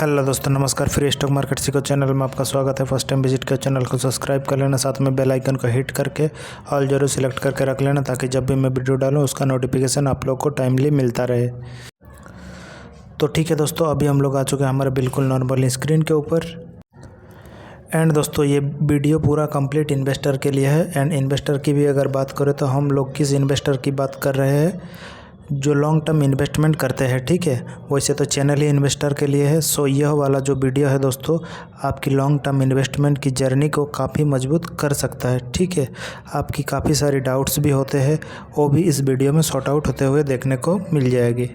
Hello दोस्तों, नमस्कार। Free stock market सीखो चैनल में आपका स्वागत है। फर्स्ट टाइम विजिट कर चैनल को सब्सक्राइब कर लेना, साथ में बेल आइकन को हिट करके ऑल जरूर सिलेक्ट करके रख लेना, ताकि जब भी मैं वीडियो डालूं उसका नोटिफिकेशन आप लोग को टाइमली मिलता रहे। तो ठीक है दोस्तों, अभी हम लोग आ चुके हैं हमारे बिल्कुल नॉर्मल स्क्रीन के ऊपर। एंड दोस्तों, ये वीडियो पूरा कंप्लीट इन्वेस्टर के लिए है। एंड इन्वेस्टर की भी अगर बात करें तो हम लोग किस इन्वेस्टर की बात कर रहे हैं, जो लॉन्ग टर्म इन्वेस्टमेंट करते हैं। ठीक है, वैसे तो चैनल ही इन्वेस्टर के लिए है। सो यह वाला जो वीडियो है दोस्तों, आपकी लॉन्ग टर्म इन्वेस्टमेंट की जर्नी को काफ़ी मजबूत कर सकता है। ठीक है, आपकी काफ़ी सारी डाउट्स भी होते हैं, वो भी इस वीडियो में सॉर्ट आउट होते हुए देखने को मिल जाएगी।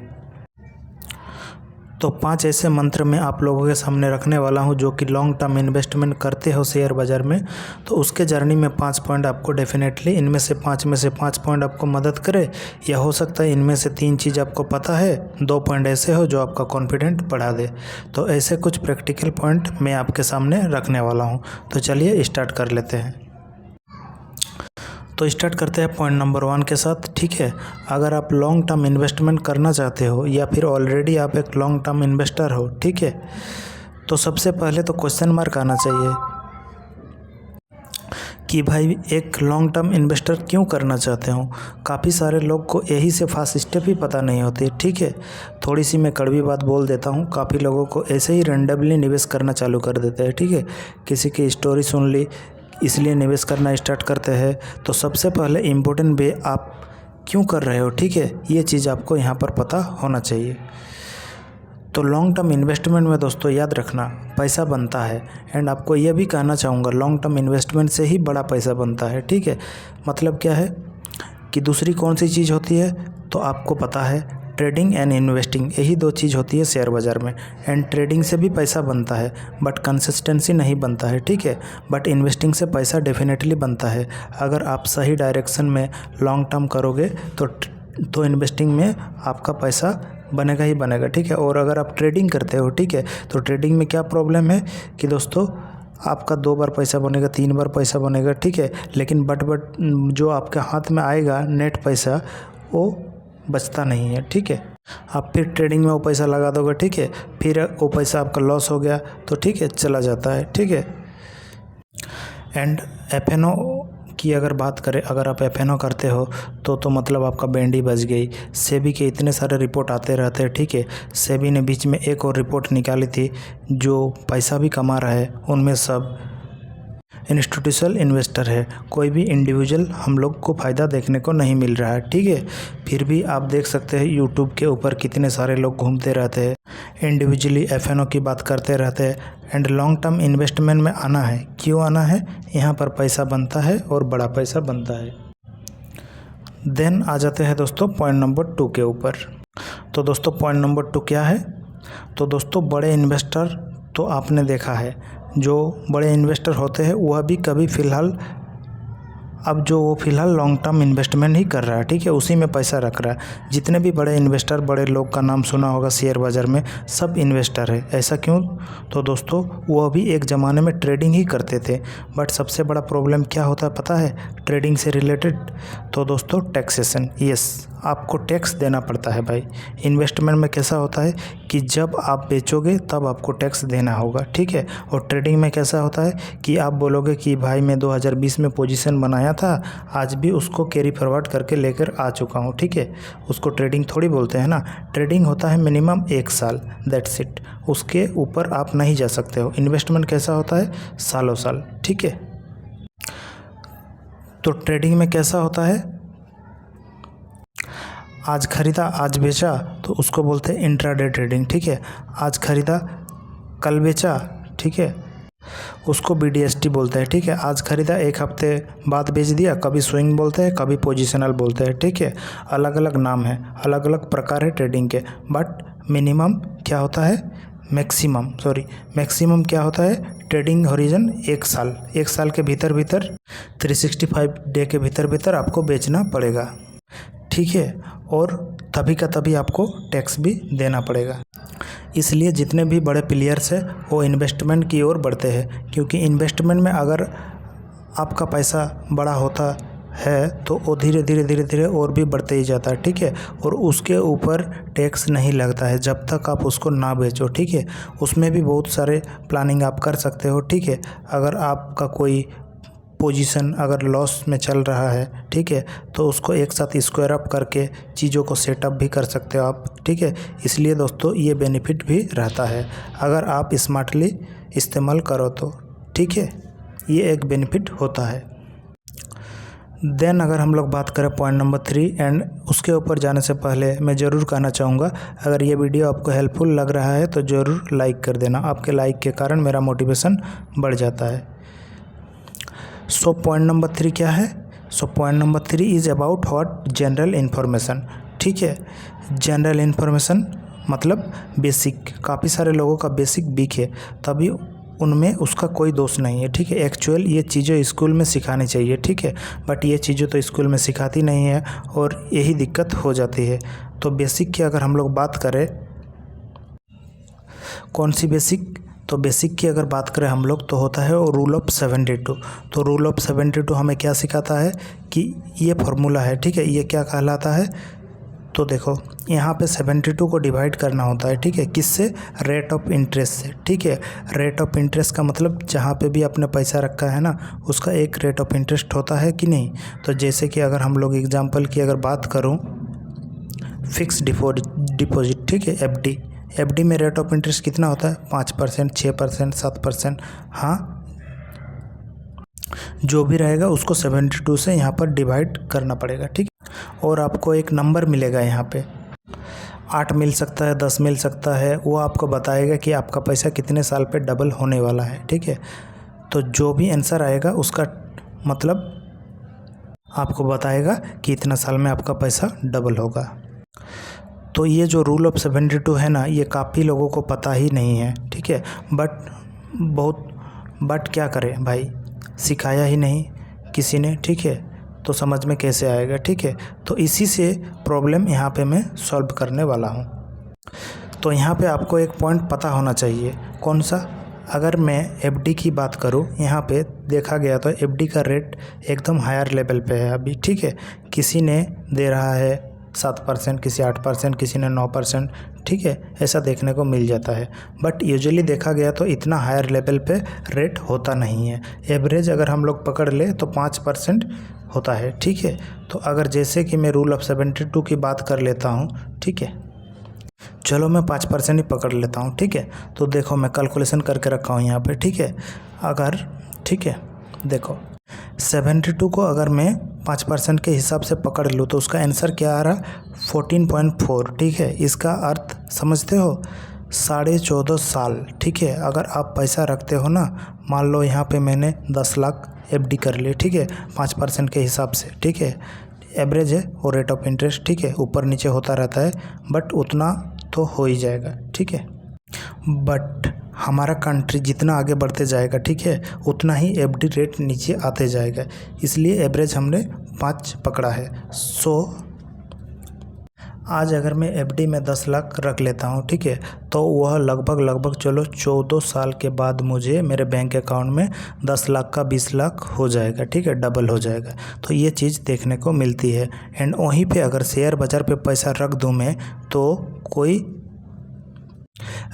तो 5 ऐसे मंत्र मैं आप लोगों के सामने रखने वाला हूं, जो कि लॉन्ग टर्म इन्वेस्टमेंट करते हो शेयर बाज़ार में, तो उसके जर्नी में 5 पॉइंट आपको डेफिनेटली इनमें से 5 पॉइंट आपको मदद करे। या हो सकता है इनमें से 3 चीज़ आपको पता है, 2 पॉइंट ऐसे हो जो आपका कॉन्फिडेंट बढ़ा दे। तो ऐसे कुछ प्रैक्टिकल पॉइंट मैं आपके सामने रखने वाला हूँ। तो चलिए स्टार्ट कर लेते हैं। तो स्टार्ट करते हैं पॉइंट नंबर 1 के साथ। ठीक है, अगर आप लॉन्ग टर्म इन्वेस्टमेंट करना चाहते हो या फिर ऑलरेडी आप एक लॉन्ग टर्म इन्वेस्टर हो, ठीक है, तो सबसे पहले तो क्वेश्चन मार्क आना चाहिए कि भाई एक लॉन्ग टर्म इन्वेस्टर क्यों करना चाहते हो। काफ़ी सारे लोग को यही से फास्ट स्टेप ही पता नहीं होती। ठीक है, थोड़ी सी मैं कड़वी बात बोल देता हूँ, काफ़ी लोगों को ऐसे ही रैंडमली निवेश करना चालू कर देते हैं। ठीक है, किसी की स्टोरी सुन ली इसलिए निवेश करना स्टार्ट करते हैं। तो सबसे पहले इम्पोर्टेंट वे आप क्यों कर रहे हो, ठीक है, ये चीज़ आपको यहाँ पर पता होना चाहिए। तो लॉन्ग टर्म इन्वेस्टमेंट में दोस्तों याद रखना, पैसा बनता है। एंड आपको ये भी कहना चाहूँगा, लॉन्ग टर्म इन्वेस्टमेंट से ही बड़ा पैसा बनता है। ठीक है, मतलब क्या है कि दूसरी कौन सी चीज़ होती है, तो आपको पता है ट्रेडिंग एंड इन्वेस्टिंग, यही 2 चीज़ होती है शेयर बाज़ार में। एंड ट्रेडिंग से भी पैसा बनता है, बट कंसिस्टेंसी नहीं बनता है। ठीक है, बट इन्वेस्टिंग से पैसा डेफिनेटली बनता है। अगर आप सही डायरेक्शन में लॉन्ग टर्म करोगे तो इन्वेस्टिंग में आपका पैसा बनेगा ही बनेगा। ठीक है, और अगर आप ट्रेडिंग करते हो, ठीक है, तो ट्रेडिंग में क्या प्रॉब्लम है कि दोस्तों आपका 2 बार पैसा बनेगा, 3 बार पैसा बनेगा। ठीक है, लेकिन बट जो आपके हाथ में आएगा नेट पैसा, वो बचता नहीं है। ठीक है, आप फिर ट्रेडिंग में वो पैसा लगा दोगे, ठीक है, फिर वो पैसा आपका लॉस हो गया तो ठीक है चला जाता है। ठीक है, एंड एफएनओ की अगर बात करें, अगर आप एफएनओ करते हो तो मतलब आपका बैंड ही बच गई। सेबी के इतने सारे रिपोर्ट आते रहते हैं। ठीक है, सेबी ने बीच में एक और रिपोर्ट निकाली थी, जो पैसा भी कमा रहा है उनमें सब इंस्टीट्यूशनल इन्वेस्टर है, कोई भी इंडिविजुअल हम लोग को फ़ायदा देखने को नहीं मिल रहा है। ठीक है, फिर भी आप देख सकते हैं यूट्यूब के ऊपर कितने सारे लोग घूमते रहते हैं, इंडिविजुअली एफएनओ की बात करते रहते हैं। एंड लॉन्ग टर्म इन्वेस्टमेंट में आना है, क्यों आना है, यहाँ पर पैसा बनता है और बड़ा पैसा बनता है। देन आ जाते हैं दोस्तों पॉइंट नंबर 2 के ऊपर। तो दोस्तों पॉइंट नंबर 2 क्या है, तो दोस्तों बड़े इन्वेस्टर तो आपने देखा है, जो बड़े इन्वेस्टर होते हैं वह भी कभी फ़िलहाल, अब जो वो फ़िलहाल लॉन्ग टर्म इन्वेस्टमेंट ही कर रहा है। ठीक है, उसी में पैसा रख रहा है। जितने भी बड़े इन्वेस्टर, बड़े लोग का नाम सुना होगा शेयर बाज़ार में, सब इन्वेस्टर है। ऐसा क्यों, तो दोस्तों वो भी एक ज़माने में ट्रेडिंग ही करते थे। बट सबसे बड़ा प्रॉब्लम क्या होता है पता है ट्रेडिंग से रिलेटेड, तो दोस्तों टैक्सेशन। यस, आपको टैक्स देना पड़ता है भाई। इन्वेस्टमेंट में कैसा होता है कि जब आप बेचोगे तब आपको टैक्स देना होगा। ठीक है, और ट्रेडिंग में कैसा होता है कि आप बोलोगे कि भाई मैं 2020 में पोजीशन बनाया था, आज भी उसको कैरी फॉरवर्ड करके लेकर आ चुका हूँ। ठीक है, उसको ट्रेडिंग थोड़ी बोलते हैं ना। ट्रेडिंग होता है मिनिमम 1 साल, दैट्स इट, उसके ऊपर आप नहीं जा सकते हो। इन्वेस्टमेंट कैसा होता है, सालों साल। ठीक है, तो ट्रेडिंग में कैसा होता है, आज खरीदा आज बेचा तो उसको बोलते हैं इंट्राडे ट्रेडिंग। ठीक है, आज खरीदा कल बेचा, ठीक है, उसको BDST बोलते हैं। ठीक है, आज खरीदा 1 हफ्ते बाद बेच दिया, कभी स्विंग बोलते हैं, कभी पोजिशनल बोलते हैं। ठीक है, अलग अलग नाम है, अलग अलग प्रकार है ट्रेडिंग के। बट मिनिमम क्या होता है, मैक्सिमम क्या होता है, ट्रेडिंग हॉरिजन 1 साल। 1 साल के भीतर 365 डे के भीतर आपको बेचना पड़ेगा। ठीक है, और तभी का तभी आपको टैक्स भी देना पड़ेगा। इसलिए जितने भी बड़े प्लेयर्स हैं वो इन्वेस्टमेंट की ओर बढ़ते हैं, क्योंकि इन्वेस्टमेंट में अगर आपका पैसा बड़ा होता है तो वो धीरे धीरे और भी बढ़ते ही जाता है, ठीक है। और उसके ऊपर टैक्स नहीं लगता है जब तक आप उसको ना बेचो, ठीक है। उसमें भी बहुत सारे प्लानिंग आप कर सकते हो, ठीक है। अगर आपका कोई पोजीशन अगर लॉस में चल रहा है, ठीक है, तो उसको एक साथ स्क्वायर अप करके चीज़ों को सेटअप भी कर सकते हो आप, ठीक है। इसलिए दोस्तों ये बेनिफिट भी रहता है अगर आप स्मार्टली इस्तेमाल करो तो, ठीक है। ये एक बेनिफिट होता है। देन अगर हम लोग बात करें पॉइंट नंबर 3, एंड उसके ऊपर जाने से पहले मैं ज़रूर कहना चाहूँगा, अगर ये वीडियो आपको हेल्पफुल लग रहा है तो ज़रूर लाइक कर देना। आपके लाइक के कारण मेरा मोटिवेशन बढ़ जाता है। सो पॉइंट नंबर 3 क्या है? So point number 3 is about what general information, ठीक है। जनरल इन्फॉर्मेशन मतलब बेसिक, काफ़ी सारे लोगों का बेसिक वीक है, तभी उनमें उसका कोई दोष नहीं है, ठीक है। एक्चुअल ये चीज़ें स्कूल में सिखानी चाहिए, ठीक है, बट ये चीज़ें तो स्कूल में सिखाती नहीं है और यही दिक्कत हो जाती है। तो बेसिक की अगर हम लोग बात करें, कौन सी बेसिक? तो बेसिक की अगर बात करें हम लोग तो होता है रूल ऑफ 72। तो रूल ऑफ 72 हमें क्या सिखाता है कि ये फार्मूला है, ठीक है। ये क्या कहलाता है? तो देखो यहाँ पे 72 को डिवाइड करना होता है, ठीक है, किससे? रेट ऑफ इंटरेस्ट से, ठीक है। रेट ऑफ इंटरेस्ट का मतलब जहाँ पे भी आपने पैसा रखा है ना, उसका एक रेट ऑफ इंटरेस्ट होता है कि नहीं। तो जैसे कि अगर हम लोग एग्जांपल की अगर बात करूँ, फिक्स डिपॉजिट, ठीक है, एफडी में रेट ऑफ इंटरेस्ट कितना होता है? 5%, 6%, 7%। हाँ, जो भी रहेगा उसको 72 से यहाँ पर डिवाइड करना पड़ेगा, ठीक है। और आपको एक नंबर मिलेगा यहाँ पे, 8 मिल सकता है, 10 मिल सकता है, वो आपको बताएगा कि आपका पैसा कितने साल पे डबल होने वाला है, ठीक है। तो जो भी आंसर आएगा उसका मतलब आपको बताएगा कि इतना साल में आपका पैसा डबल होगा। तो ये जो रूल ऑफ 72 है ना, ये काफ़ी लोगों को पता ही नहीं है, ठीक है। बट क्या करें भाई, सिखाया ही नहीं किसी ने, ठीक है, तो समझ में कैसे आएगा, ठीक है। तो इसी से प्रॉब्लम यहाँ पे मैं सॉल्व करने वाला हूँ। तो यहाँ पे आपको एक पॉइंट पता होना चाहिए, कौन सा? अगर मैं एफडी की बात करूँ, यहाँ पे देखा गया तो एफडी का रेट एकदम हायर लेवल पे है अभी, ठीक है। किसी ने दे रहा है 7%, किसी 8%, किसी ने 9%, ठीक है, ऐसा देखने को मिल जाता है। बट यूजुअली देखा गया तो इतना हायर लेवल पे रेट होता नहीं है। एवरेज अगर हम लोग पकड़ ले तो 5% होता है, ठीक है। तो अगर जैसे कि मैं रूल ऑफ 72 की बात कर लेता हूँ, ठीक है, चलो मैं 5% ही पकड़ लेता हूँ, ठीक है। तो देखो मैं कैलकुलेशन करके रखा हूँ यहाँ पे, ठीक है। अगर, ठीक है, देखो 72 को अगर मैं 5% के हिसाब से पकड़ लूँ तो उसका आंसर क्या आ रहा? 14.4, ठीक है। इसका अर्थ समझते हो? 14.5 साल, ठीक है। अगर आप पैसा रखते हो ना, मान लो यहाँ पे मैंने 10 लाख एफडी कर ली, ठीक है, 5% के हिसाब से, ठीक है। एवरेज है और रेट ऑफ इंटरेस्ट, ठीक है, ऊपर नीचे होता रहता है, बट उतना तो हो ही जाएगा, ठीक है। बट हमारा कंट्री जितना आगे बढ़ते जाएगा, ठीक है, उतना ही एफडी रेट नीचे आते जाएगा, इसलिए एवरेज हमने 5 पकड़ा है। सो आज अगर मैं एफडी में 10 लाख रख लेता हूँ, ठीक है, तो वह लगभग चलो 14 साल के बाद मुझे मेरे बैंक अकाउंट में 10 लाख का 20 लाख हो जाएगा, ठीक है, डबल हो जाएगा। तो ये चीज़ देखने को मिलती है। एंड वहीं पे अगर शेयर बाज़ार पे पैसा रख दूँ मैं, तो कोई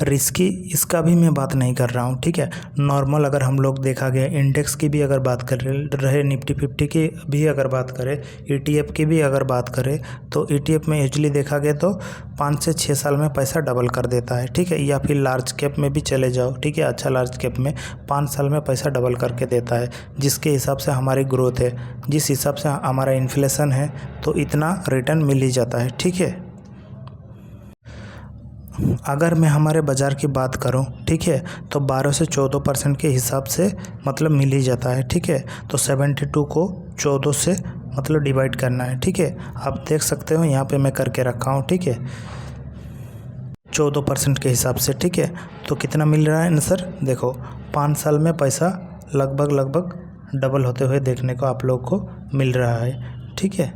रिस्की इसका भी मैं बात नहीं कर रहा हूँ, ठीक है। नॉर्मल अगर हम लोग देखा गया इंडेक्स की भी अगर बात कर रहे निफ्टी 50 की भी अगर बात करें, ईटीएफ की भी अगर बात करें, तो ईटीएफ में यूजली देखा गया तो 5 से 6 साल में पैसा डबल कर देता है, ठीक है। या फिर लार्ज कैप में भी चले जाओ, ठीक है, अच्छा लार्ज कैप में 5 साल में पैसा डबल करके देता है, जिसके हिसाब से हमारी ग्रोथ है, जिस हिसाब से हमारा इन्फ्लेशन है, तो इतना रिटर्न मिल ही जाता है, ठीक है। अगर मैं हमारे बाज़ार की बात करूं, ठीक है, तो 12 से 14% के हिसाब से मतलब मिल ही जाता है, ठीक है। तो 72 को 14 से मतलब डिवाइड करना है, ठीक है। आप देख सकते हो यहाँ पे मैं करके रखा हूँ, ठीक है, 14% के हिसाब से, ठीक है। तो कितना मिल रहा है आंसर? देखो 5 साल में पैसा लगभग डबल होते हुए देखने को आप लोग को मिल रहा है, ठीक है।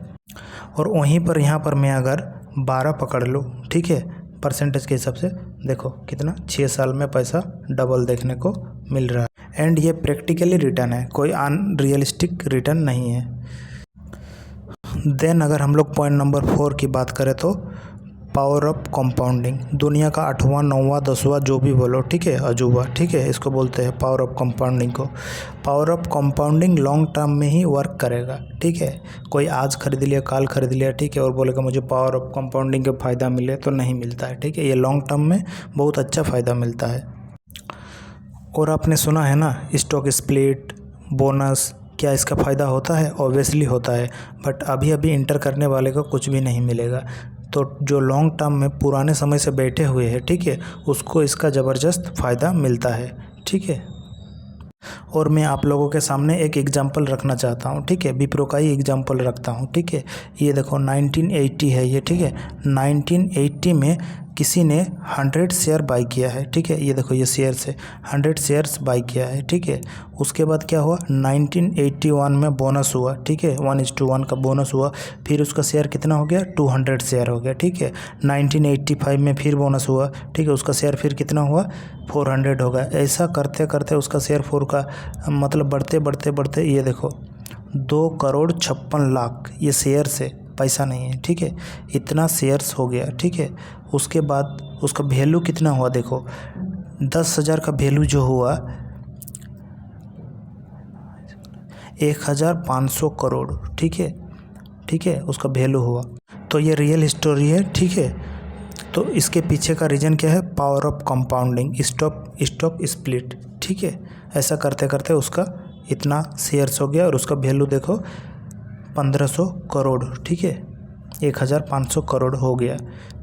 और वहीं पर यहाँ पर मैं अगर 12 पकड़ लूँ, ठीक है, परसेंटेज के हिसाब से, देखो कितना 6 साल में पैसा डबल देखने को मिल रहा है। एंड ये प्रैक्टिकली रिटर्न है, कोई अनरियलिस्टिक रिटर्न नहीं है। देन अगर हम लोग पॉइंट नंबर 4 की बात करें तो पावर ऑफ कंपाउंडिंग, दुनिया का 8वां 9वां 10वां जो भी बोलो, ठीक है, अजूबा, ठीक है, इसको बोलते हैं पावर ऑफ कंपाउंडिंग को। Power of compounding long term में ही वर्क करेगा, ठीक है। कोई आज खरीद लिया काल खरीद लिया, ठीक है, और बोलेगा मुझे पावर ऑफ कंपाउंडिंग का फ़ायदा मिले, तो नहीं मिलता है, ठीक है। ये लॉन्ग टर्म में बहुत अच्छा फ़ायदा मिलता है। और आपने सुना है ना स्टॉक स्प्लिट, बोनस, क्या इसका फ़ायदा होता है? ऑब्वियसली होता है, बट अभी अभी इंटर करने वाले को कुछ भी नहीं मिलेगा। तो जो लॉन्ग टर्म में पुराने समय से बैठे हुए हैं, ठीक है, उसको इसका ज़बरदस्त फ़ायदा मिलता है, ठीक है। और मैं आप लोगों के सामने एक एग्जांपल रखना चाहता हूँ, ठीक है, विप्रो का ही एग्जांपल रखता हूँ, ठीक है। ये देखो 1980 है ये, ठीक है। 1980 में किसी ने 100 शेयर बाई किया है, ठीक है। ये देखो ये शेयर से 100 शेयर्स बाई किया है, ठीक है। उसके बाद क्या हुआ, 1981 में बोनस हुआ, ठीक है, 1:1 का बोनस हुआ। फिर उसका शेयर कितना हो गया, 200 शेयर हो गया, ठीक है। 1985 में फिर बोनस हुआ, ठीक है, उसका शेयर फिर कितना हुआ, 400 हो गया। ऐसा करते करते उसका शेयर 4 का मतलब बढ़ते बढ़ते बढ़ते ये देखो 2,56,00,000 ये शेयर से, पैसा नहीं है, ठीक है, इतना शेयर्स हो गया, ठीक है। उसके बाद उसका वैल्यू कितना हुआ, देखो 10,000 का वैल्यू जो हुआ 1,500 करोड़, ठीक है, ठीक है, उसका वैल्यू हुआ। तो ये रियल स्टोरी है, ठीक है। तो इसके पीछे का रीज़न क्या है, power of compounding, stock split, ठीक है। ऐसा करते करते उसका इतना शेयर्स हो गया और उसका वैल्यू देखो 1,500 करोड़, ठीक है, 1,500 करोड़ हो गया,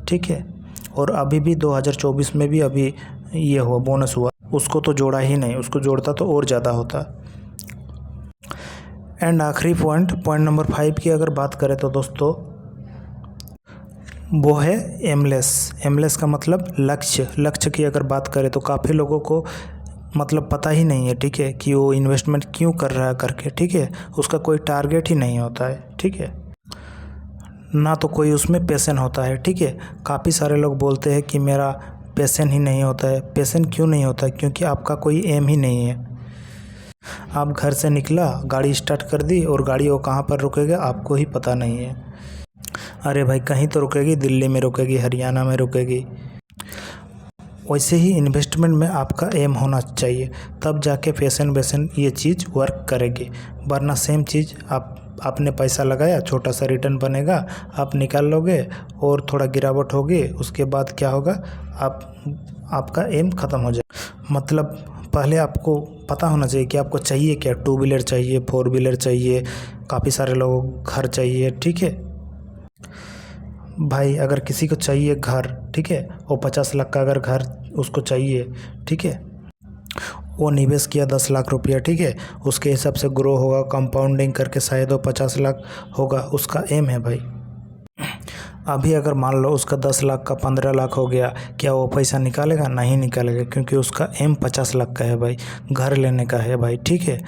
ठीक है। और अभी भी 2024 में भी अभी ये हुआ, बोनस हुआ, उसको तो जोड़ा ही नहीं, उसको जोड़ता तो और ज़्यादा होता। एंड आखिरी पॉइंट नंबर 5 की अगर बात करें तो दोस्तों वो है एमलेस का मतलब लक्ष्य की अगर बात करें तो काफ़ी लोगों को मतलब पता ही नहीं है, ठीक है, कि वो इन्वेस्टमेंट क्यों कर रहा है करके, ठीक है। उसका कोई टारगेट ही नहीं होता है, ठीक है, ना तो कोई उसमें पैशन होता है, ठीक है। काफ़ी सारे लोग बोलते हैं कि मेरा पैशन ही नहीं होता है। पैशन क्यों नहीं होता है? क्योंकि आपका कोई एम ही नहीं है। आप घर से निकला, गाड़ी स्टार्ट कर दी और गाड़ी वो कहाँ पर रुकेगा आपको ही पता नहीं है। अरे भाई कहीं तो रुकेगी, दिल्ली में रुकेगी, हरियाणा में रुकेगी। वैसे ही इन्वेस्टमेंट में आपका एम होना चाहिए, तब जाके पैशन ये चीज़ वर्क करेगी। वरना सेम चीज़ आपने पैसा लगाया, छोटा सा रिटर्न बनेगा, आप निकाल लोगे और थोड़ा गिरावट होगी, उसके बाद क्या होगा, आपका एम ख़त्म हो जाए। मतलब पहले आपको पता होना चाहिए कि आपको चाहिए क्या, 2 व्हीलर चाहिए, 4 व्हीलर चाहिए, काफ़ी सारे लोगों को घर चाहिए, ठीक है भाई। अगर किसी को चाहिए घर, ठीक है, वो 50 लाख का अगर घर उसको चाहिए, ठीक है, वो निवेश किया 10 लाख रुपया, ठीक है, उसके हिसाब से ग्रो होगा, कंपाउंडिंग करके शायद वो 50 लाख होगा, उसका एम है भाई। अभी अगर मान लो उसका 10 लाख का 15 लाख हो गया, क्या वो पैसा निकालेगा? नहीं निकालेगा, क्योंकि उसका एम 50 लाख का है भाई, घर लेने का है भाई, ठीक है।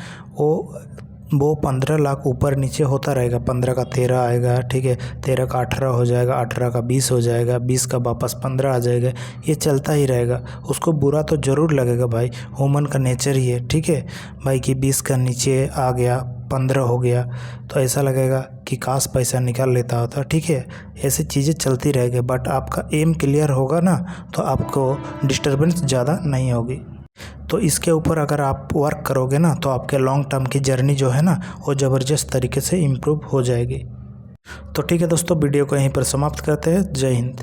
वो 15 लाख ऊपर नीचे होता रहेगा, 15 का 13 आएगा, ठीक है, 13 का 18 हो जाएगा, 18 का 20 हो जाएगा, 20 का वापस 15 आ जाएगा, ये चलता ही रहेगा। उसको बुरा तो ज़रूर लगेगा भाई, ह्यूमन का नेचर ही है, ठीक है भाई, कि 20 का नीचे आ गया, 15 हो गया, तो ऐसा लगेगा कि काश पैसा निकाल लेता होता, ठीक है। ऐसी चीज़ें चलती रहेगी, बट आपका एम क्लियर होगा ना, तो आपको डिस्टर्बेंस ज़्यादा नहीं होगी। तो इसके ऊपर अगर आप वर्क करोगे ना, तो आपके लॉन्ग टर्म की जर्नी जो है ना, वो ज़बरदस्त तरीके से इम्प्रूव हो जाएगी। तो ठीक है दोस्तों, वीडियो को यहीं पर समाप्त करते हैं। जय हिंद।